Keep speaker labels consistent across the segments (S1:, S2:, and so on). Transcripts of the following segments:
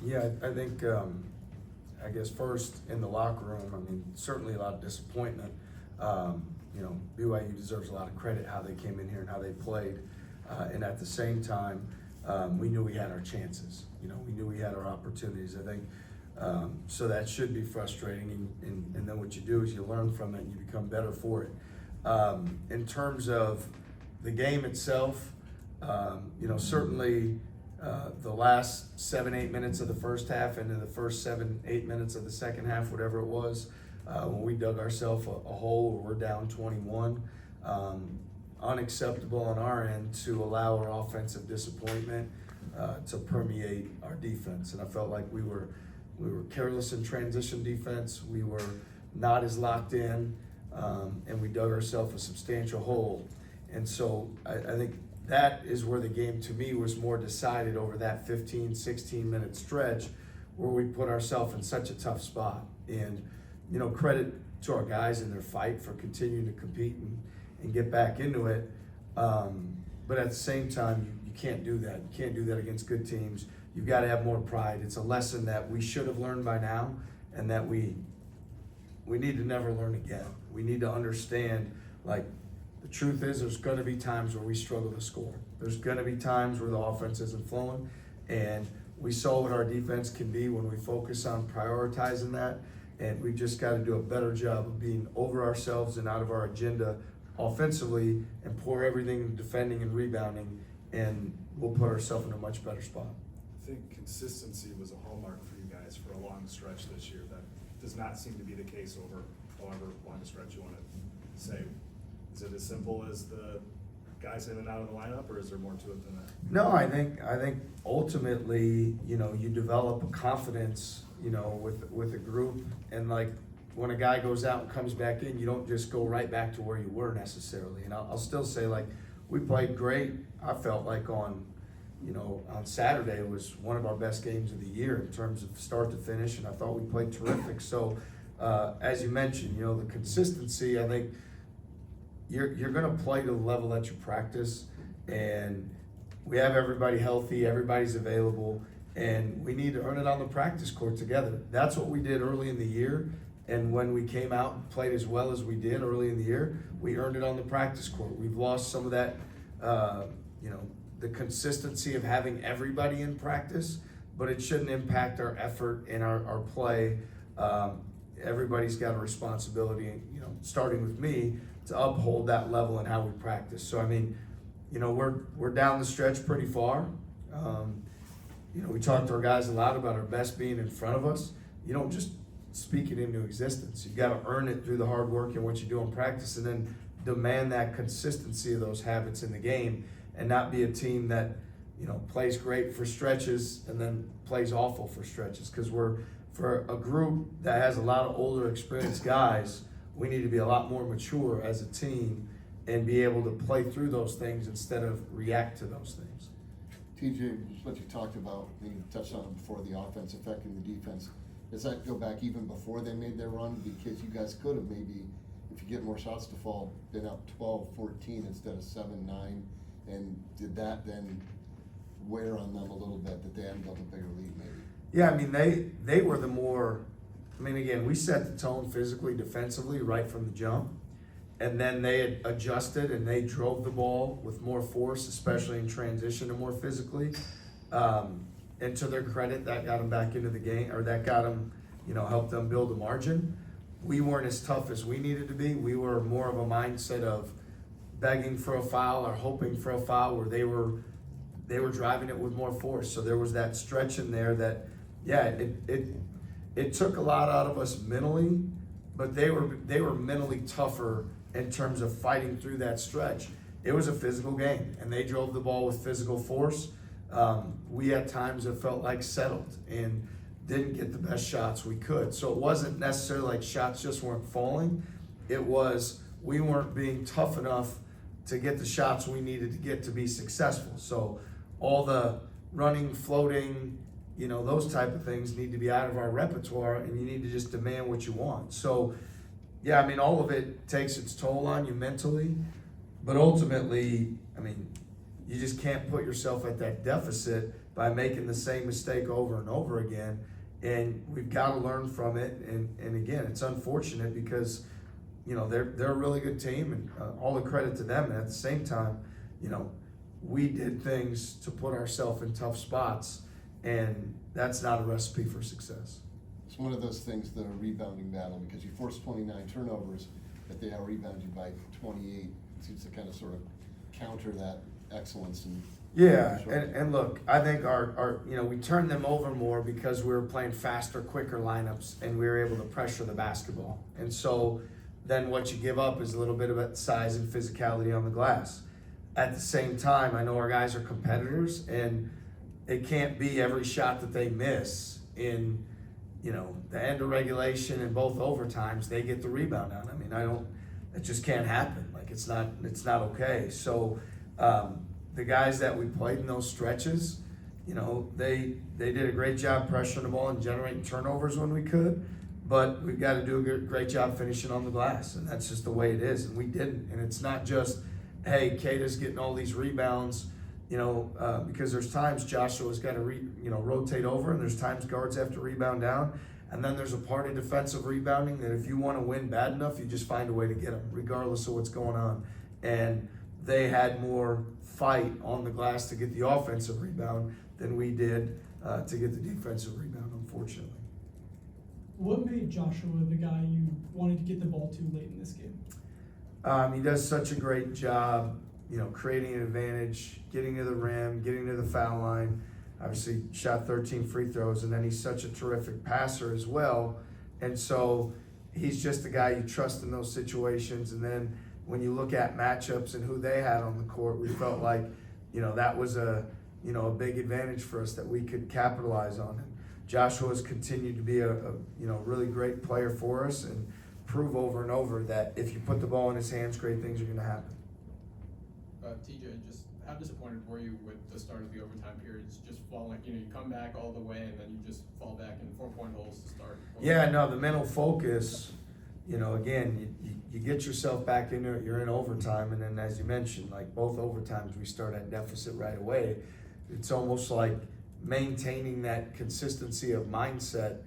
S1: Yeah, I think, I guess first in the locker room, I mean, certainly a lot of disappointment. BYU deserves a lot of credit how they came in here and how they played. And at the same time, we knew we had our chances. We knew we had our opportunities. I think so that should be frustrating. And then what you do is you learn from it and you become better for it. In terms of the game itself, certainly the last 7-8 minutes of the first half and then the first 7-8 minutes of the second half, whatever it was, when we dug ourselves a hole where we're down 21, unacceptable on our end to allow our offensive disappointment to permeate our defense. And I felt like we were careless in transition defense. We were not as locked in, and we dug ourselves a substantial hole. And so I think that is where the game, to me, was more decided over that 15-16 minute stretch where we put ourselves in such a tough spot. And, credit to our guys in their fight for continuing to compete and get back into it. But at the same time, you can't do that. You can't do that against good teams. You've got to have more pride. It's a lesson that we should have learned by now and that we need to never learn again. We need to understand, the truth is there's going to be times where we struggle to score. There's going to be times where the offense isn't flowing, and we saw what our defense can be when we focus on prioritizing that, and we just got to do a better job of being over ourselves and out of our agenda offensively and pour everything into defending and rebounding, and we'll put ourselves in a much better spot.
S2: I think consistency was a hallmark for you guys for a long stretch this year. That does not seem to be the case over however long a stretch you want to say. Is it as simple as the guys in and out of the lineup, or is there more to it than that?
S1: No, I think ultimately, you develop a confidence, with a group, and when a guy goes out and comes back in, you don't just go right back to where you were necessarily. And I'll still say, we played great. I felt like on Saturday was one of our best games of the year in terms of start to finish, and I thought we played terrific. So, as you mentioned, the consistency, I think, you're going to play to the level that you practice, and we have everybody healthy, everybody's available, and we need to earn it on the practice court together. That's what we did early in the year, and when we came out and played as well as we did early in the year, we earned it on the practice court. We've lost some of that, the consistency of having everybody in practice, but it shouldn't impact our effort and our play. Everybody's got a responsibility, starting with me, to uphold that level in how we practice. So, we're down the stretch pretty far. We talk to our guys a lot about our best being in front of us. You don't just speak it into existence. You've got to earn it through the hard work and what you do in practice, and then demand that consistency of those habits in the game, and not be a team that, plays great for stretches and then plays awful for stretches. Because for a group that has a lot of older, experienced guys, we need to be a lot more mature as a team and be able to play through those things instead of react to those things.
S3: TJ, what you talked about, and you touched on it before, the offense affecting the defense. Does that go back even before they made their run? Because you guys could have maybe, if you get more shots to fall, been up 12-14 instead of 7-9. And did that then wear on them a little bit that they hadn't built a bigger lead maybe?
S1: Yeah, they were the more, again, we set the tone physically, defensively right from the jump. And then they had adjusted and they drove the ball with more force, especially in transition and more physically. And to their credit, that got them back into the game, or that got them, helped them build a margin. We weren't as tough as we needed to be. We were more of a mindset of begging for a foul or hoping for a foul, where they were driving it with more force. So there was that stretch in there that, it took a lot out of us mentally, but they were mentally tougher in terms of fighting through that stretch. It was a physical game, and they drove the ball with physical force. We at times have felt like settled and didn't get the best shots we could. So it wasn't necessarily like shots just weren't falling. It was we weren't being tough enough to get the shots we needed to get to be successful. So all the running, floating, those type of things need to be out of our repertoire, and you need to just demand what you want. So, all of it takes its toll on you mentally, but ultimately, you just can't put yourself at that deficit by making the same mistake over and over again. And we've got to learn from it. And again, it's unfortunate because, they're a really good team, and all the credit to them. And at the same time, we did things to put ourselves in tough spots, and that's not a recipe for success.
S3: It's one of those things, the rebounding battle, because you force 29 turnovers, but they out-rebound you by 28. It seems to kind of sort of counter that excellence.
S1: Yeah, and look, I think our we turned them over more because we were playing faster, quicker lineups, and we were able to pressure the basketball. And so then what you give up is a little bit of size and physicality on the glass. At the same time, I know our guys are competitors, and it can't be every shot that they miss in, the end of regulation and both overtimes, they get the rebound on. I mean, it just can't happen. Like, it's not okay. So, the guys that we played in those stretches, they did a great job pressuring the ball and generating turnovers when we could, but we've got to do a great job finishing on the glass, and that's just the way it is, and we didn't. And it's not just, hey, Kata's getting all these rebounds, because there's times Joshua's got to rotate over, and there's times guards have to rebound down, and then there's a part of defensive rebounding that if you want to win bad enough, you just find a way to get them, regardless of what's going on. And they had more fight on the glass to get the offensive rebound than we did to get the defensive rebound, unfortunately.
S4: What made Joshua the guy you wanted to get the ball to late in this game?
S1: He does such a great job, creating an advantage, getting to the rim, getting to the foul line. Obviously shot 13 free throws, and then he's such a terrific passer as well. And so he's just the guy you trust in those situations. And then when you look at matchups and who they had on the court, we felt like, that was a big advantage for us that we could capitalize on. And Joshua's continued to be a really great player for us and prove over and over that if you put the ball in his hands, great things are going to happen.
S5: TJ, just how disappointed were you with the start of the overtime periods? Just falling, you come back all the way and then you just fall back in 4-point holes to start.
S1: Yeah, no, the mental focus, again, you get yourself back into it, you're in overtime, and then as you mentioned, like both overtimes, we start at deficit right away. It's almost like maintaining that consistency of mindset,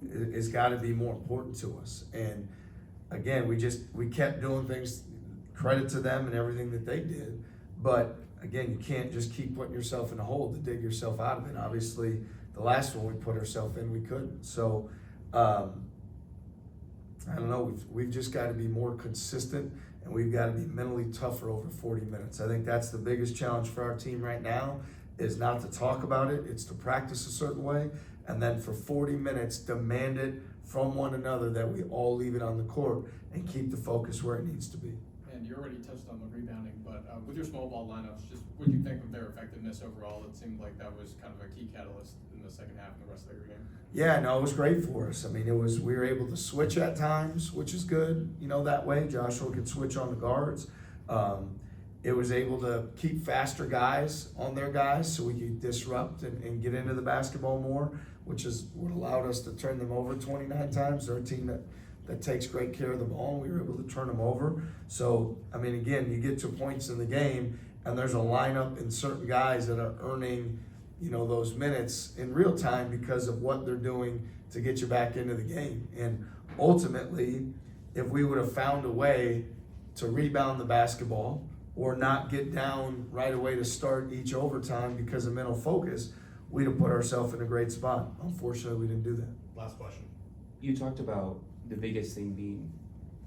S1: it's got to be more important to us. And again, we kept doing things, credit to them and everything that they did, but again, you can't just keep putting yourself in a hole to dig yourself out of it. Obviously, the last one we put ourselves in, we couldn't. So, I don't know, we've just got to be more consistent, and we've got to be mentally tougher over 40 minutes. I think that's the biggest challenge for our team right now, is not to talk about it, it's to practice a certain way, and then for 40 minutes, demand it from one another that we all leave it on the court and keep the focus where it needs to be.
S5: And you already touched on the rebounding, but with your small ball lineups, just what do you think of their effectiveness overall? It seemed like that was kind of a key catalyst in the second half and the rest of the game.
S1: Yeah, no, it was great for us. We were able to switch at times, which is good, that way. Joshua could switch on the guards. It was able to keep faster guys on their guys so we could disrupt and get into the basketball more, which is what allowed us to turn them over 29 times. They're a team that takes great care of the ball, and we were able to turn them over. So, again, you get to points in the game, and there's a lineup in certain guys that are earning, those minutes in real time because of what they're doing to get you back into the game. And ultimately, if we would have found a way to rebound the basketball or not get down right away to start each overtime because of mental focus, we'd have put ourselves in a great spot. Unfortunately, we didn't do that.
S2: Last question.
S6: You talked about the biggest thing being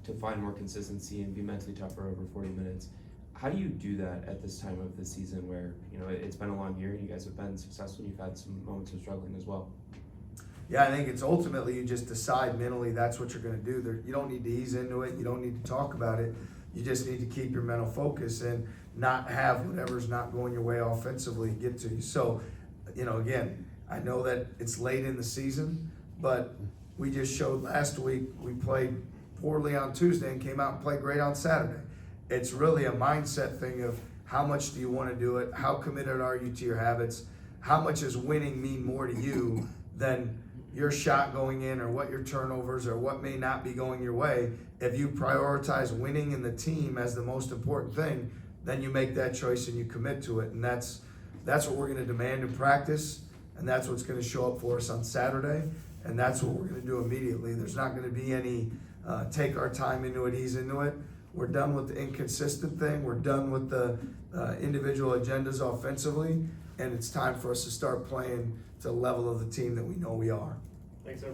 S6: to find more consistency and be mentally tougher over 40 minutes. How do you do that at this time of the season where, it's been a long year and you guys have been successful and you've had some moments of struggling as well?
S1: Yeah, I think it's ultimately you just decide mentally that's what you're going to do. You don't need to ease into it. You don't need to talk about it. You just need to keep your mental focus and not have whatever's not going your way offensively get to you. So, again, I know that it's late in the season, but we just showed last week we played poorly on Tuesday and came out and played great on Saturday. It's really a mindset thing of how much do you want to do it? How committed are you to your habits? How much does winning mean more to you than your shot going in or what your turnovers or what may not be going your way? If you prioritize winning in the team as the most important thing, then you make that choice and you commit to it. And that's what we're gonna demand in practice, and that's what's gonna show up for us on Saturday, and that's what we're gonna do immediately. There's not gonna be any, take our time into it, ease into it. We're done with the inconsistent thing, we're done with the individual agendas offensively, and it's time for us to start playing to the level of the team that we know we are.
S2: Thanks, everyone.